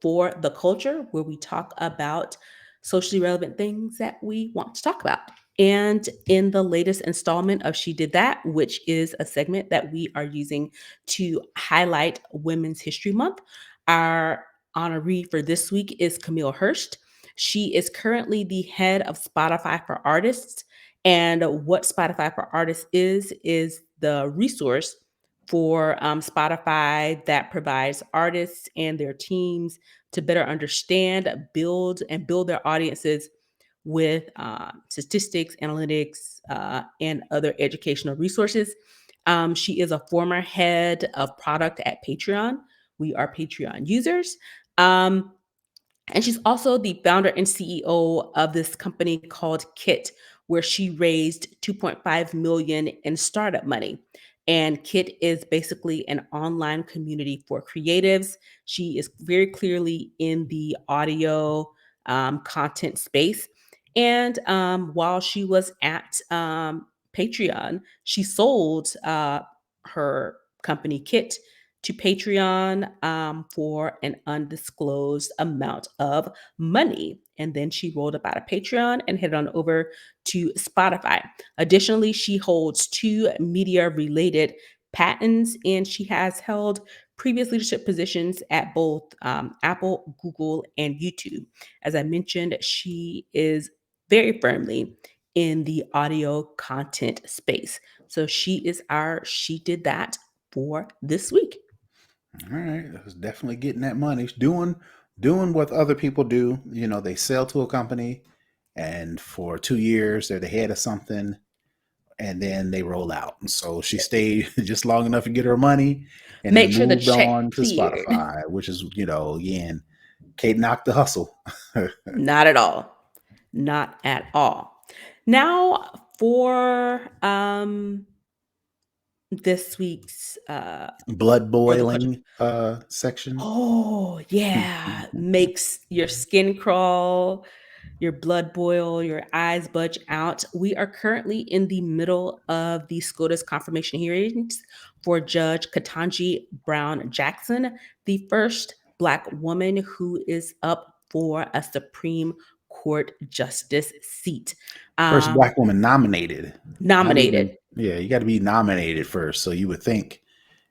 for the Culture, where we talk about socially relevant things that we want to talk about. And in the latest installment of She Did That, which is a segment that we are using to highlight Women's History Month, our honoree for this week is Camille Hearst. She is currently the head of Spotify for Artists. And what Spotify for Artists is the resource for Spotify that provides artists and their teams to better understand, build their audiences with statistics, analytics, and other educational resources. She is a former head of product at Patreon. We are Patreon users. Um, and she's also the founder and CEO of this company called Kit, where she raised 2.5 million in startup money. And Kit is basically an online community for creatives. She is very clearly in the audio content space. And while she was at Patreon, she sold her company Kit to Patreon for an undisclosed amount of money. And then she rolled up out of Patreon and headed on over to Spotify. Additionally, she holds 2 media related patents, and she has held previous leadership positions at both Apple, Google, and YouTube. As I mentioned, she is very firmly in the audio content space. So she is our She Did That for this week. All right, it was definitely getting that money, doing what other people do. They sell to a company, and for 2 years they're the head of something, and then they roll out. And so she stayed just long enough to get her money, and then Make sure the moved check on to cleared. Spotify, which is again, Kate knocked the hustle. Not at all. Not at all. Now for this week's Blood for the Culture. boiling section. Oh, yeah. Makes your skin crawl, your blood boil, your eyes budge out. We are currently in the middle of the SCOTUS confirmation hearings for Judge Ketanji Brown Jackson, the first Black woman who is up for a Supreme Court justice seat. First Um, black woman nominated. Not Nominated. even, yeah, you got to be nominated first. So you would think,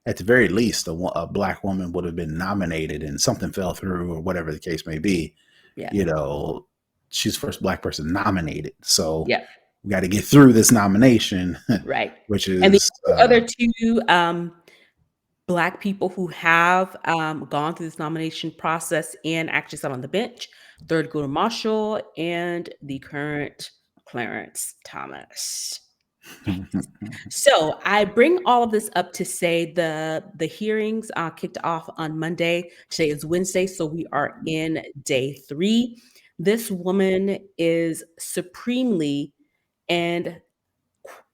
at the very least, a black woman would have been nominated and something fell through or whatever the case may be. Yeah. You know, she's the first black person nominated. So Yeah. we got to get through this nomination, Right. which And the is, other two Black people who have gone through this nomination process and actually sat on the bench, Thurgood Marshall and the current Clarence Thomas. So I bring all of this up to say the hearings kicked off on Monday. Today is Wednesday, so we are in day 3. This woman is supremely and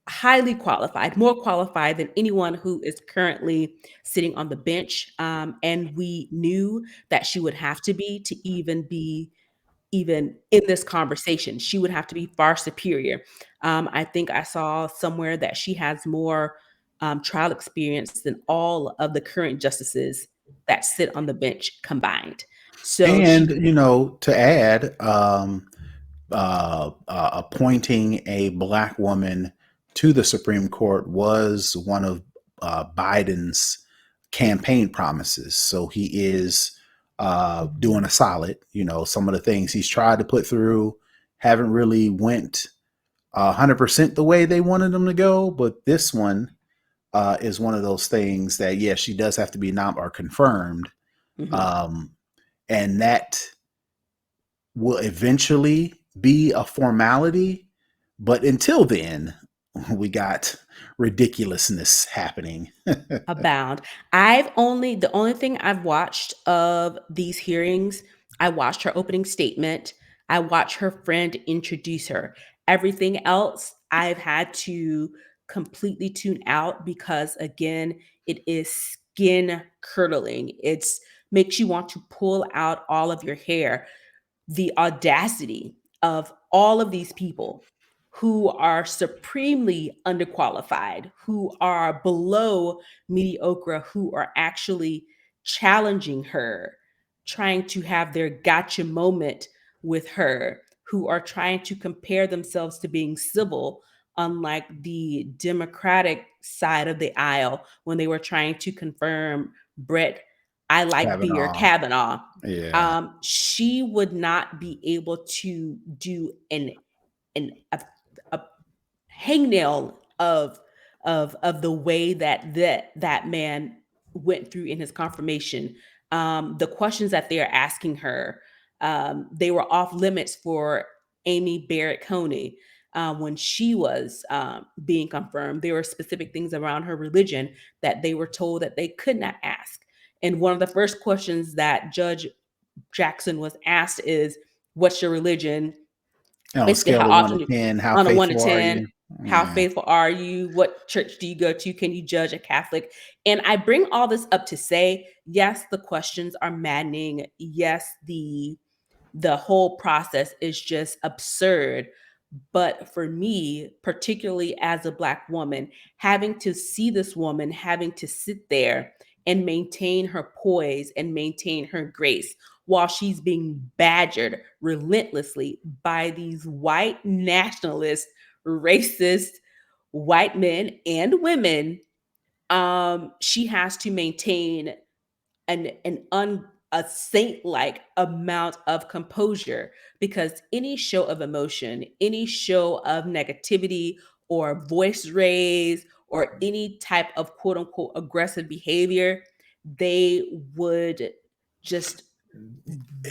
highly qualified, more qualified than anyone who is currently sitting on the bench. And we knew that she would have to be even in this conversation. She would have to be far superior. I think I saw somewhere that she has more trial experience than all of the current justices that sit on the bench combined. So and, she, to add, appointing a black woman to the Supreme Court was one of Biden's campaign promises. So he is doing a solid. Some of the things he's tried to put through haven't really went 100% the way they wanted them to go. But this one is one of those things that, yes, she does have to be or confirmed. Mhm. Um, and that will eventually be a formality. But until then, we got ridiculousness happening. Abound. The only thing I've watched of these hearings, I watched her opening statement. I watched her friend introduce her. Everything else I've had to completely tune out because again, it is skin curdling. It's makes you want to pull out all of your hair. The audacity of all of these people who are supremely underqualified, who are below mediocre, who are actually challenging her trying to have their gotcha moment with her, who are trying to compare themselves to being civil, unlike the Democratic side of the aisle when they were trying to confirm Brett, I like beer, Kavanaugh. Kavanaugh. Yeah. She would not be able to do an a hangnail of the way that man went through in his confirmation. The questions that they are asking her, they were off limits for Amy Barrett Coney. When she was being confirmed, there were specific things around her religion that they were told that they could not ask. And one of the first questions that Judge Jackson was asked is, "What's your religion?" And on a Basically, scale how of one often to you, 10, how on a one to faithful are 10, you? how Yeah. faithful are you? What church do you go to? Can you judge a Catholic? And I bring all this up to say, yes, the questions are maddening. Yes, the whole process is just absurd. But for me, particularly as a Black woman, having to see this woman having to sit there and maintain her poise and maintain her grace while she's being badgered relentlessly by these white nationalist, racist white men and women, she has to maintain a saint like amount of composure, because any show of emotion, any show of negativity or voice raise or any type of quote unquote aggressive behavior, they would just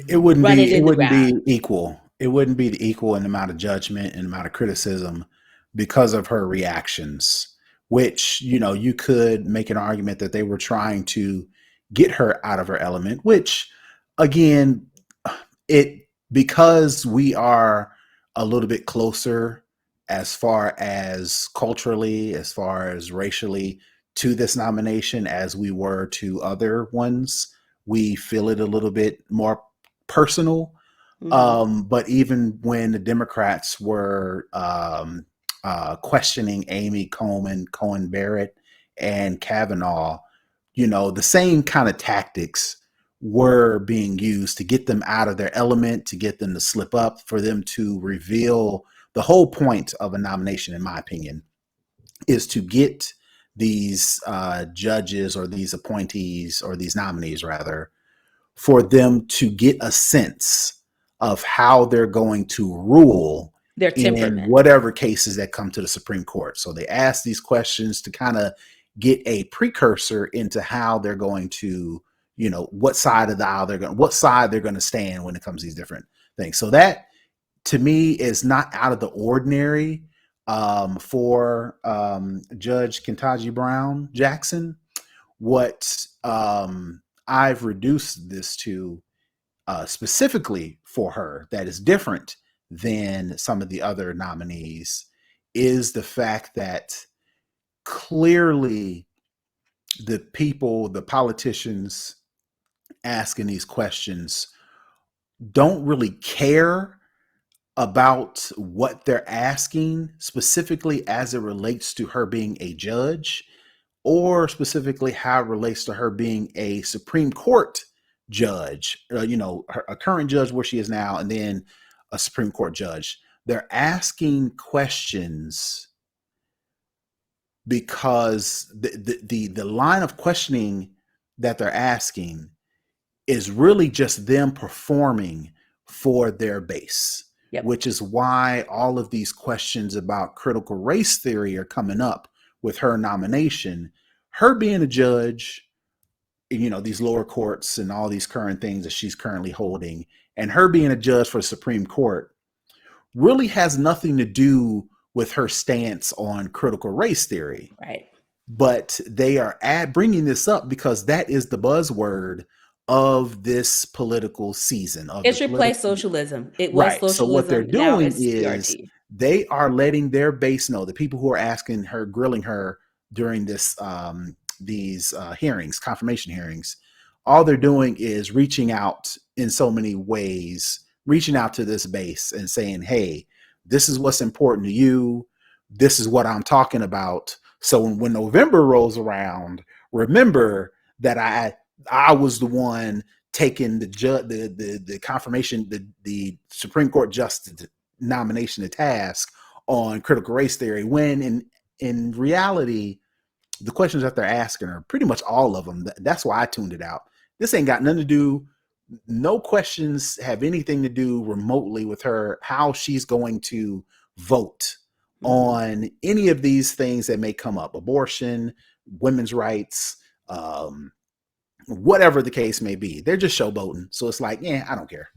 it wouldn't run it be it in the wouldn't ground. be equal. It wouldn't be the equal in the amount of judgment and amount of criticism because of her reactions, which, you could make an argument that they were trying to get her out of her element, which again, it because we are a little bit closer as far as culturally, as far as racially to this nomination as we were to other ones, we feel it a little bit more personal. Mhm. But even when the Democrats were questioning Amy Cohen Barrett, and Kavanaugh, the same kind of tactics were being used to get them out of their element, to get them to slip up, for them to reveal the whole point of a nomination, in my opinion, is to get these judges or these appointees or these nominees, rather, for them to get a sense of how they're going to rule Their in temperament. whatever cases that come to the Supreme Court. So they ask these questions to kind of get a precursor into how they're going to, what side of the aisle what side they're going to stand when it comes to these different things. So that, to me, is not out of the ordinary for Judge Ketanji Brown Jackson. What I've reduced this to specifically for her, that is different than some of the other nominees, is the fact that clearly the people, the politicians asking these questions, don't really care about what they're asking specifically as it relates to her being a judge, or specifically how it relates to her being a Supreme Court judge, a current judge where she is now, and then a Supreme Court judge. They're asking questions because the line of questioning that they're asking is really just them performing for their base, Yep. which is why all of these questions about critical race theory are coming up with her nomination. Her being a judge, these lower courts and all these current things that she's currently holding, and her being a judge for the Supreme Court really has nothing to do with her stance on critical race theory. Right. But they are bringing this up because that is the buzzword of this political season, of the It's replaced political. socialism. It was Right. So what they're socialism. Now doing it's is CRT. they are letting their base know, the people who are asking her, grilling her during these hearings, confirmation hearings, all they're doing is reaching out in so many ways, reaching out to this base and saying, hey, this is what's important to you. This is what I'm talking about. So when November rolls around, remember that I was the one taking the confirmation, the Supreme Court justice nomination to task on critical race theory, when in reality, the questions that they're asking are pretty much all of them. That's why I tuned it out. This ain't got nothing to do. No questions have anything to do remotely with her, how she's going to vote on any of these things that may come up: abortion, women's rights, whatever the case may be. They're just showboating. So it's like, yeah, I don't care.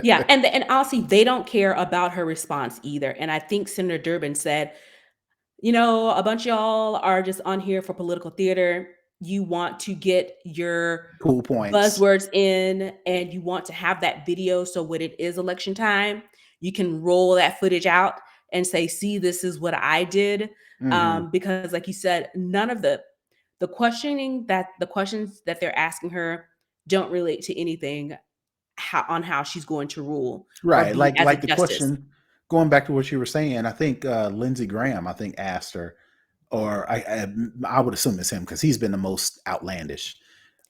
Yeah, and honestly, they don't care about her response either. And I think Senator Durbin said, a bunch of y'all are just on here for political theater. You want to get your Cool points. buzzwords in, and you want to have that video so when it is election time, you can roll that footage out and say, see, this is what I did. Mm-hmm. Because like you said, none of the questions that they're asking her don't relate to anything on how she's going to rule or Right. be as a Like the justice. question, going back to what you were saying, I think Lindsey Graham, I think, asked her, or I would assume it's him because he's been the most outlandish.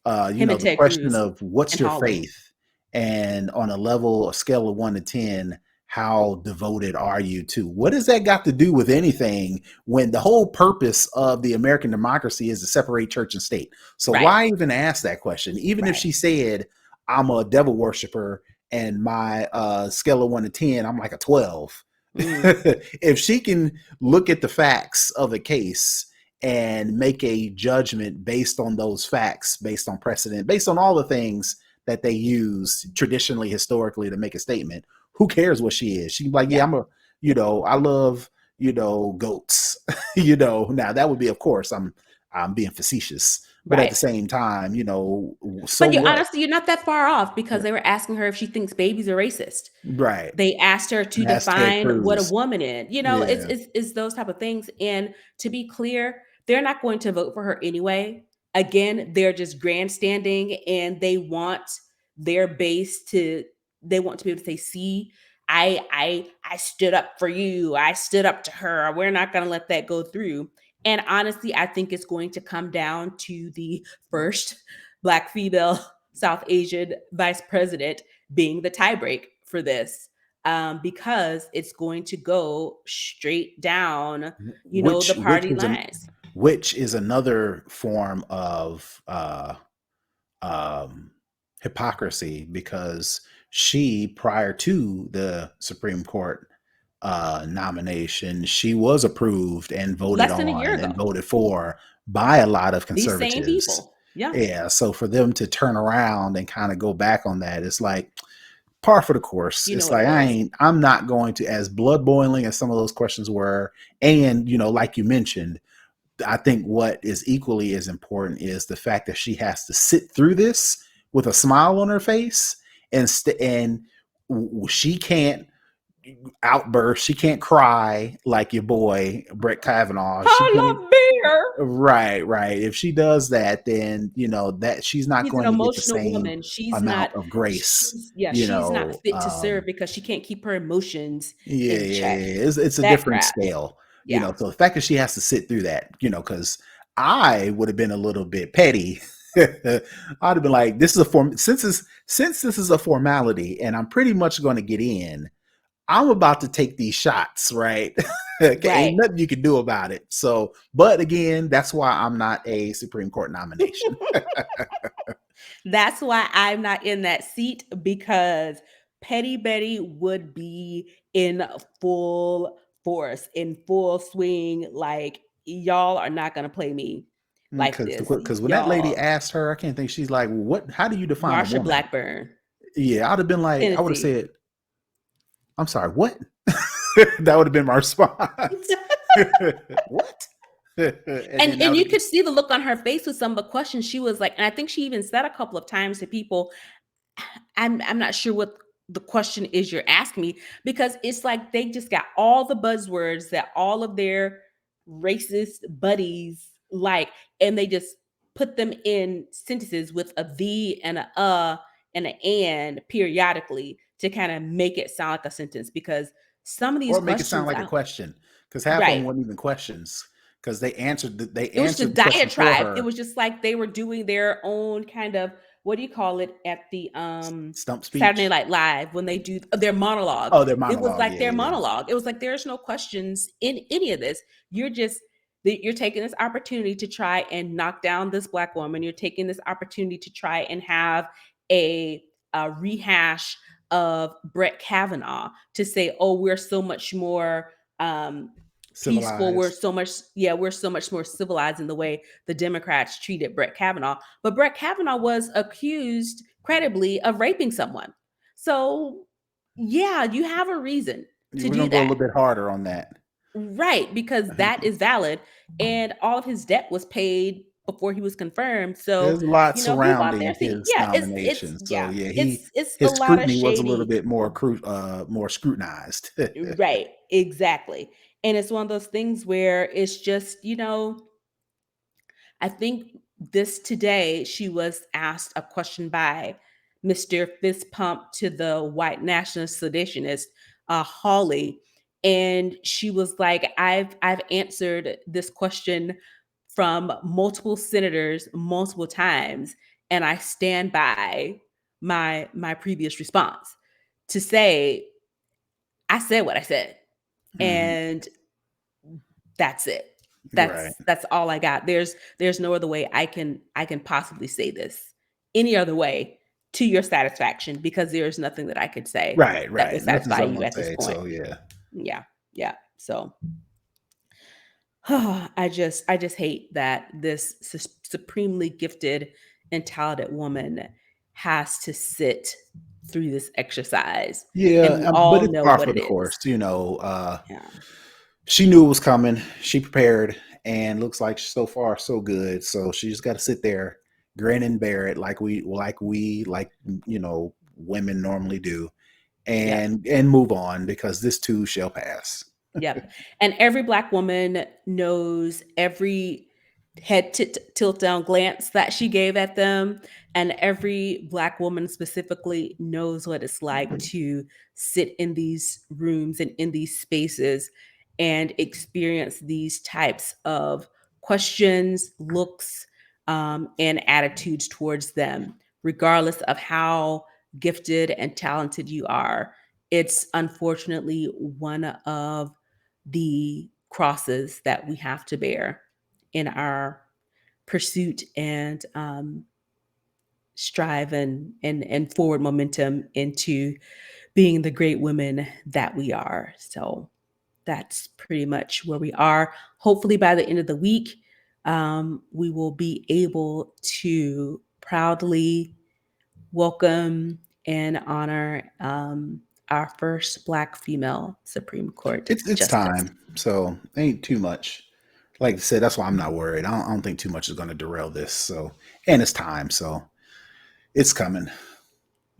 Him and The Ted question Cruz of what's and your Hawley. faith, and on a scale of 1 to 10, how devoted are you to? What does that got to do with anything when the whole purpose of the American democracy is to separate church and state? So Right. why even ask that question? Even if Right. she said, I'm a devil worshiper and my scale of 1 to 10, I'm like a 12. If she can look at the facts of a case and make a judgment based on those facts, based on precedent, based on all the things that they use traditionally, historically, to make a statement, who cares what she is? She's like, yeah, Yeah. I love, goats. Now that would be, of course, I'm being facetious, but at Right. the same time, so But what? honestly, you're not that far off because they were asking her if she thinks babies are racist. Right. They asked her to And that's Ted define what a Cruz. woman is. It's, Yeah. it's those type of things. And to be clear, they're not going to vote for her anyway. Again, they're just grandstanding, and their base to they want to be able to say, see, I stood up for you. I stood up to her. We're not going to let that go through. And honestly, I think it's going to come down to the first Black female South Asian vice president being the tiebreak for this, because it's going to go straight down, the which which party is an lines. which is another form of um, hypocrisy, because she, prior to the Supreme Court nomination, she was approved and voted Less than a year on ago. and voted for by a lot of These same conservatives. people. Yeah. Yeah, so for them to turn around and kind of go back on that, it's like par for the course. You know It's what like, it is. I'm not going to, as blood boiling as some of those questions were, and like you mentioned, I think what is equally as important is the fact that she has to sit through this with a smile on her face, and she can't outburst, she can't cry like your boy Brett Kavanaugh. She I can't. love beer. Right. If she does that, then that she's not She's an going to get the emotional same woman. She's amount not. of grace. She's not fit to serve because she can't keep her emotions Yeah, in yeah, check. yeah. It's a That different crap. scale, Yeah. So the fact that she has to sit through that, because I would have been a little bit petty. I'd have been like, "This is a form. Since this is a formality, and I'm pretty much going to get in. I'm about to take these shots, right? Okay, ain't Right. nothing you can do about it. So, but again, that's why I'm not a Supreme Court nomination. That's why I'm not in that seat, because Petty Betty would be in full force, in full swing. Like, y'all are not going to play me like this. Because when that lady Y'all, asked her, I can't think, she's like, well, "What? How do you define a Marsha woman?" Blackburn, Yeah, I'd have been like, I would have Tennessee. said, "I'm sorry, what?" That would have been my response. What? And then that And would you have been. could see the look on her face with some of the questions. She was like, and I think she even said a couple of times to people, I'm not sure what the question is you're asking me, because it's like they just got all the buzzwords that all of their racist buddies like, and they just put them in sentences with a the and a and an and periodically to kind of make it sound like a sentence, because some of these Or make it sound questions, like a question, because half of them right, weren't even questions, because they it was answered just the question for diatribe. It her. was just like they were doing their own kind of what do you call it, at the Stump Saturday speech. Night Live when they do their monologue. Oh, their It was monologue. like Yeah, their yeah. monologue. It was like there's no questions in any of this. You're just you're taking this opportunity to try and knock down this black woman. You're taking this opportunity to try and have a, a rehash of Brett Kavanaugh to say, oh, we're so much more peaceful. We're Civilized. so much, yeah, we're so much more civilized in the way the Democrats treated Brett Kavanaugh. But Brett Kavanaugh was accused credibly of raping someone. So, yeah, you have a reason to We're do gonna go a that. little bit harder on that. Right, because that is valid. And all of his debt was paid before he was confirmed. So, There's a lot he bought their surrounding seat. his Yeah, nomination, so yeah, yeah, it's a his lot of scrutiny was a little shady. bit more scrutinized. Right, exactly. And it's one of those things where it's just, I think this today, she was asked a question by Mr. Fist Pump to the white nationalist seditionist, Hawley. And she was like, I've answered this question from multiple senators multiple times, and I stand by my previous response to say, I said what I said. Mhm. And that's it. Right, That's all I got. There's no other way I can possibly say this any other way to your satisfaction, because there's nothing that I could say right, that will right. Nothing's satisfy I'm you gonna at this say. point. So yeah, Yeah. Yeah. So I just hate that this supremely gifted and talented woman has to sit through this exercise, yeah, and we but all it's know par what for it the is. course. You know, Yeah. she knew it was coming. She prepared, and looks like so far so good. So she just got to sit there, grin and bear it, like women normally do, Yep. and move on because this too shall pass. Yep. And every black woman knows every tilt down glance that she gave at them. And every black woman specifically knows what it's like to sit in these rooms and in these spaces and experience these types of questions, looks, and attitudes towards them, regardless of how gifted and talented you are. It's unfortunately one of the crosses that we have to bear in our pursuit and strive and forward momentum into being the great women that we are. So that's pretty much where we are. Hopefully, by the end of the week, we will be able to proudly welcome and honor our first Black female Supreme Court It's justice. time, so ain't too much. Like I said, that's why I'm not worried. I don't think too much is going to derail this. So, and it's time, so it's coming.